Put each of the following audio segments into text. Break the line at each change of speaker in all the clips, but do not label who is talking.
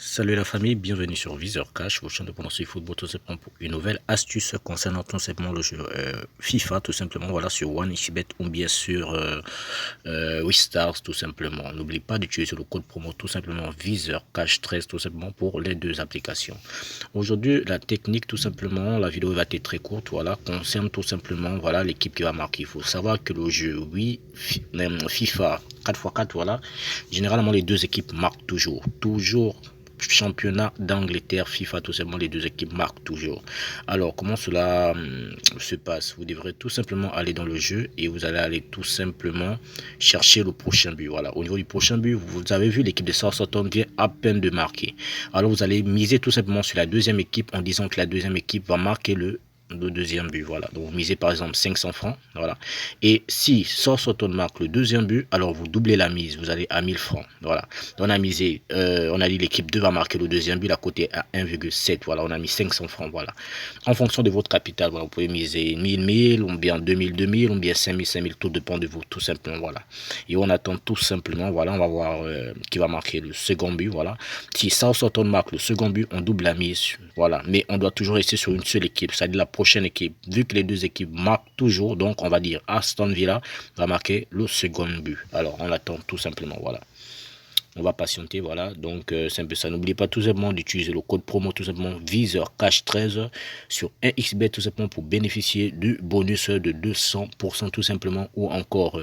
Salut la famille, bienvenue sur Viseur Cash, votre chaîne de pronostic football tout simplement pour une nouvelle astuce concernant tout simplement le jeu FIFA tout simplement, voilà, sur OneXBet ou bien sur WeStars tout simplement. N'oublie pas d'utiliser le code promo tout simplement Viseur Cash 13 tout simplement pour les deux applications. Aujourd'hui la technique tout simplement, la vidéo va être très courte, voilà, concerne tout simplement voilà l'équipe qui va marquer. Il faut savoir que le jeu FIFA 4x4 voilà, généralement les deux équipes marquent toujours championnat d'Angleterre FIFA, tout simplement les deux équipes marquent toujours. Alors comment cela se passe? Vous devrez tout simplement aller dans le jeu et vous allez aller tout simplement chercher le prochain but. Voilà, au niveau du prochain but, vous avez vu l'équipe de Southampton vient à peine de marquer. Alors vous allez miser tout simplement sur la deuxième équipe en disant que la deuxième équipe va marquer le deuxième but, voilà. Donc vous misez par exemple 500 francs, voilà. Et si Southampton marque le deuxième but, alors vous doublez la mise, vous allez à 1000 francs, voilà. On a misé, on a dit l'équipe 2 va marquer le deuxième but, la côté à 1,7, voilà. On a mis 500 francs, voilà. En fonction de votre capital, voilà, vous pouvez miser 1000, ou bien 2000, ou bien 5000, tout dépend de vous, tout simplement, voilà. Et on attend tout simplement, voilà, on va voir qui va marquer le second but, voilà. Si Southampton marque le second but, on double la mise, voilà. Mais on doit toujours rester sur une seule équipe, c'est-à-dire la prochaine équipe. Vu que les deux équipes marquent toujours, donc on va dire Aston Villa va marquer le second but. Alors on attend tout simplement, voilà. On va patienter, voilà. Donc c'est un peu ça. N'oubliez pas tout simplement d'utiliser le code promo tout simplement Viseur Cash 13 sur 1xBet tout simplement pour bénéficier du bonus de 200% tout simplement, ou encore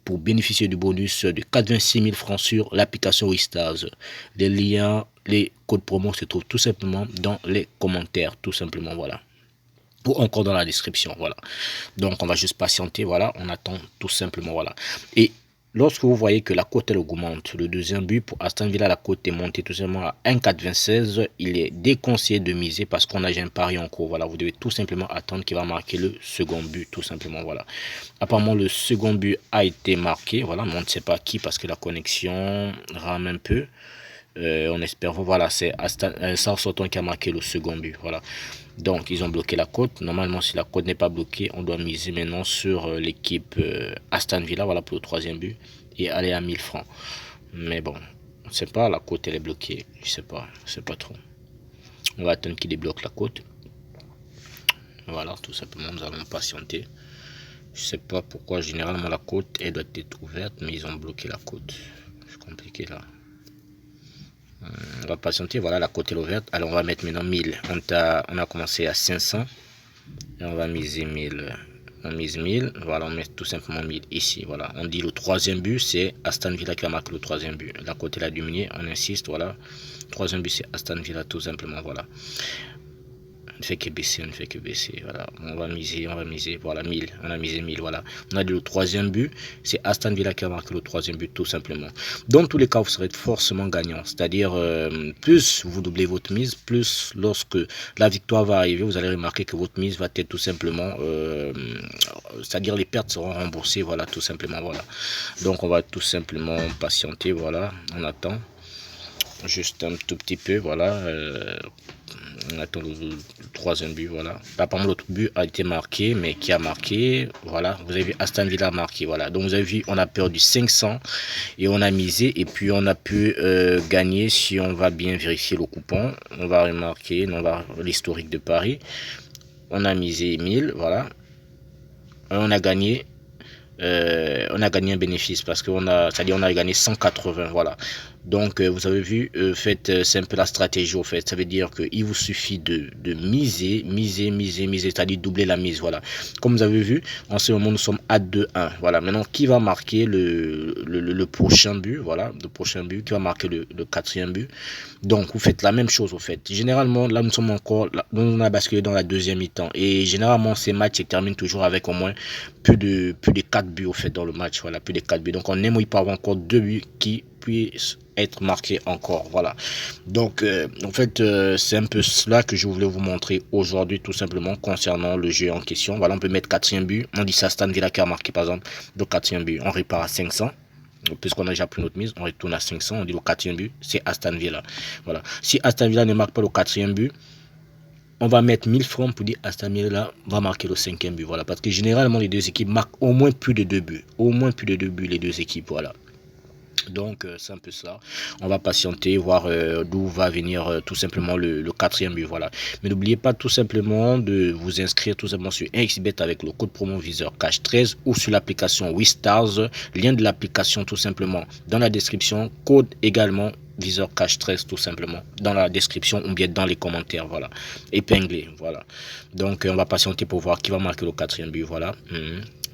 pour bénéficier du bonus de 86 000 francs sur l'application WeStars. Les liens, les codes promo se trouvent tout simplement dans les commentaires, tout simplement, voilà. Ou encore dans la description, voilà. Donc on va juste patienter, voilà, on attend tout simplement, voilà. Et lorsque vous voyez que la cote elle augmente, le deuxième but pour Aston Villa, la cote est montée tout simplement à 1,426, il est déconseillé de miser parce qu'on a un pari en cours, voilà. Vous devez tout simplement attendre qu'il va marquer le second but, tout simplement, voilà. Apparemment le second but a été marqué, voilà, mais on ne sait pas qui parce que la connexion rame un peu. On espère, voilà, c'est Southampton qui a marqué le second but, voilà. Donc ils ont bloqué la cote. Normalement, si la cote n'est pas bloquée, on doit miser maintenant sur l'équipe Aston Villa, voilà, pour le troisième but et aller à 1000 francs. Mais bon, on ne sait pas, la cote elle est bloquée, je sais pas trop. On va attendre qu'il débloque la cote. Voilà, tout simplement, nous allons patienter. Je sais pas pourquoi généralement la cote elle doit être ouverte, mais ils ont bloqué la cote. C'est compliqué là. On va patienter, voilà, la cote est ouverte. Alors on va mettre maintenant 1000. On a commencé à 500 et on va miser 1000. On mise 1000, voilà, on met tout simplement 1000 ici, voilà. On dit le troisième but, c'est Aston Villa qui a marqué le troisième but. La cote est diminuée, on insiste, voilà. Troisième but, c'est Aston Villa tout simplement, voilà. On ne fait que baisser, voilà. On va miser, voilà, 1000. On a misé 1000, voilà. On a dit le troisième but, c'est Aston Villa qui a marqué le troisième but, tout simplement. Dans tous les cas, vous serez forcément gagnant. C'est-à-dire, plus vous doublez votre mise, plus lorsque la victoire va arriver, vous allez remarquer que votre mise va être tout simplement, c'est-à-dire les pertes seront remboursées, voilà, tout simplement, voilà. Donc, on va tout simplement patienter, voilà. On attend juste un tout petit peu, voilà. On attend le troisième but, voilà. Apparemment l'autre but a été marqué, mais qui a marqué, voilà. Vous avez vu Aston Villa marqué, voilà. Donc vous avez vu, on a perdu 500 et on a misé et puis on a pu gagner si on va bien vérifier le coupon. On va remarquer, on va l'historique de Paris. On a misé 1000, voilà. On a gagné un bénéfice parce qu'on a, c'est-à-dire on a gagné 180, voilà. Donc vous avez vu, c'est un peu la stratégie au fait. Ça veut dire qu'il vous suffit de miser, c'est-à-dire doubler la mise, voilà. Comme vous avez vu, en ce moment nous sommes à 2-1, voilà. Maintenant qui va marquer le prochain but, voilà, le prochain but, qui va marquer le quatrième but. Donc vous faites la même chose au fait. Généralement là nous sommes encore, là, on a basculé dans la deuxième mi-temps et généralement ces matchs se terminent toujours avec au moins plus de 4 buts au fait dans le match, voilà, plus de 4 buts. Donc on aimerait pas avoir encore 2 buts qui puissent être marqués encore, voilà. Donc en fait c'est un peu cela que je voulais vous montrer aujourd'hui tout simplement concernant le jeu en question. Voilà, on peut mettre quatrième but, on dit ça Aston Villa qui a marqué par exemple le quatrième but, on répare à 500. Puisqu'on a déjà pris notre mise, on retourne à 500, on dit le quatrième but, c'est Aston Villa. Voilà. Si Aston Villa ne marque pas le quatrième but, on va mettre 1000 francs pour dire Aston Villa va marquer le cinquième but. Voilà. Parce que généralement, les deux équipes marquent au moins plus de 2 buts. Au moins plus de 2 buts, les deux équipes. Voilà. Donc c'est un peu ça. On va patienter, voir d'où va venir tout simplement le quatrième but. Voilà. Mais n'oubliez pas tout simplement de vous inscrire tout simplement sur 1xBet avec le code promo viseur cash 13 ou sur l'application WeStars. Lien de l'application tout simplement dans la description. Code également viseur cash 13 tout simplement dans la description ou bien dans les commentaires. Voilà. Épinglé. Voilà. Donc on va patienter pour voir qui va marquer le quatrième but. Voilà.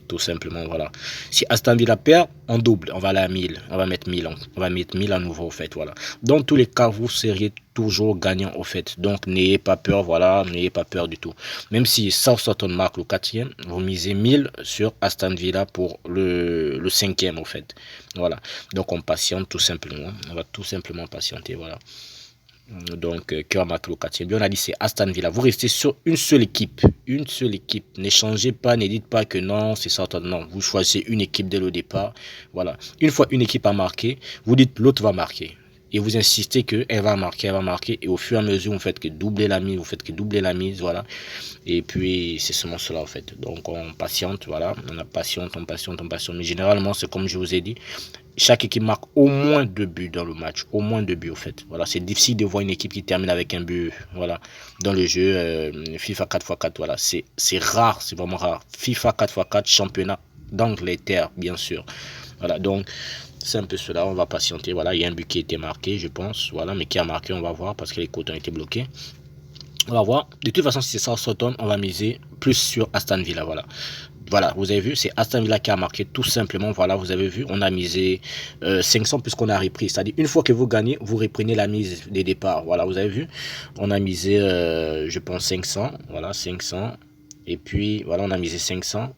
Tout simplement, voilà. Si Aston Villa perd, on double, on va aller à 1000, on va mettre 1000, on va mettre 1000 à nouveau, au fait, voilà. Dans tous les cas, vous seriez toujours gagnant, au fait. Donc, n'ayez pas peur, voilà, n'ayez pas peur du tout. Même si Southampton marque le quatrième, vous misez 1000 sur Aston Villa pour le cinquième, au fait. Voilà. Donc, on patiente tout simplement. On va tout simplement patienter, voilà. Donc, qui va marquer le quatrième. On a dit c'est Aston Villa. Vous restez sur une seule équipe. Une seule équipe. N'échangez pas, ne dites pas que non, c'est ça. Non, vous choisissez une équipe dès le départ. Voilà. Une fois une équipe a marqué, vous dites l'autre va marquer. Et vous insistez qu'elle va marquer, elle va marquer. Et au fur et à mesure, vous faites que doubler la mise, vous faites que doubler la mise, voilà. Et puis, c'est seulement cela, en fait. Donc, on patiente, voilà. On patiente, on patiente, on patiente. Mais généralement, c'est comme je vous ai dit, chaque équipe marque au moins 2 buts dans le match. Au moins 2 buts, au fait. Voilà, c'est difficile de voir une équipe qui termine avec un but, voilà, dans le jeu FIFA 4x4, voilà. C'est rare, c'est vraiment rare. FIFA 4x4, championnat d'Angleterre, bien sûr. Voilà, donc, c'est un peu cela. On va patienter. Voilà, il y a un but qui a été marqué, je pense. Voilà, mais qui a marqué, on va voir, parce que les côtes ont été bloqués. On va voir. De toute façon, si c'est Southampton, on va miser plus sur Aston Villa, voilà. Voilà, vous avez vu, c'est Aston Villa qui a marqué tout simplement. Voilà, vous avez vu, on a misé 500 puisqu'on a repris. C'est-à-dire, une fois que vous gagnez, vous reprenez la mise des départs. Voilà, vous avez vu, on a misé, je pense, 500. Voilà, 500. Et puis, voilà, on a misé 500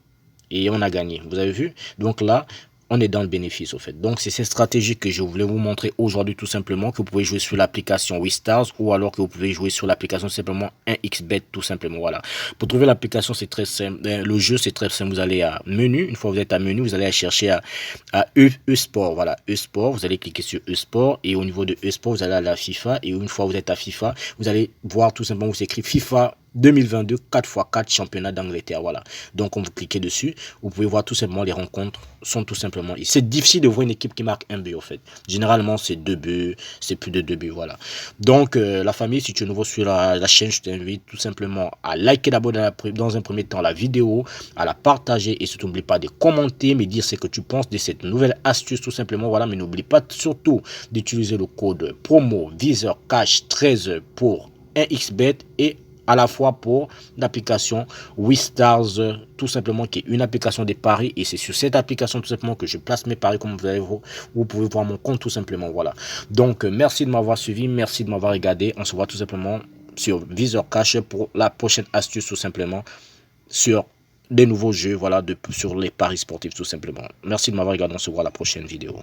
et on a gagné. Vous avez vu? Donc là, on est dans le bénéfice au fait. Donc c'est cette stratégie que je voulais vous montrer aujourd'hui tout simplement, que vous pouvez jouer sur l'application WeStars ou alors que vous pouvez jouer sur l'application simplement 1xBet tout simplement. Voilà. Pour trouver l'application, c'est très simple. Le jeu, c'est très simple. Vous allez à menu. Une fois que vous êtes à menu, vous allez chercher à E-Sport. Voilà, E-Sport. Vous allez cliquer sur E-Sport et au niveau de E-Sport, vous allez à la FIFA et une fois que vous êtes à FIFA, vous allez voir tout simplement où c'est écrit FIFA 2022 4x4 championnat d'Angleterre. Voilà. Donc, quand vous cliquez dessus, vous pouvez voir tout simplement les rencontres sont tout simplement ici. C'est difficile de voir une équipe qui marque un but, en fait. Généralement, c'est 2 buts, c'est plus de 2 buts. Voilà. Donc, la famille, si tu es nouveau sur la chaîne, je t'invite tout simplement à liker d'abord dans un premier temps la vidéo, à la partager et surtout n'oublie pas de commenter, me dire ce que tu penses de cette nouvelle astuce tout simplement. Voilà. Mais n'oublie pas surtout d'utiliser le code promo viseur cash 13 pour 1xBet et à la fois pour l'application WeStars tout simplement qui est une application des paris et c'est sur cette application tout simplement que je place mes paris comme vous pouvez voir mon compte tout simplement. Voilà, donc merci de m'avoir suivi, merci de m'avoir regardé. On se voit tout simplement sur Viseur Cash pour la prochaine astuce tout simplement sur des nouveaux jeux, voilà, sur les paris sportifs tout simplement. Merci de m'avoir regardé, on se voit à la prochaine vidéo.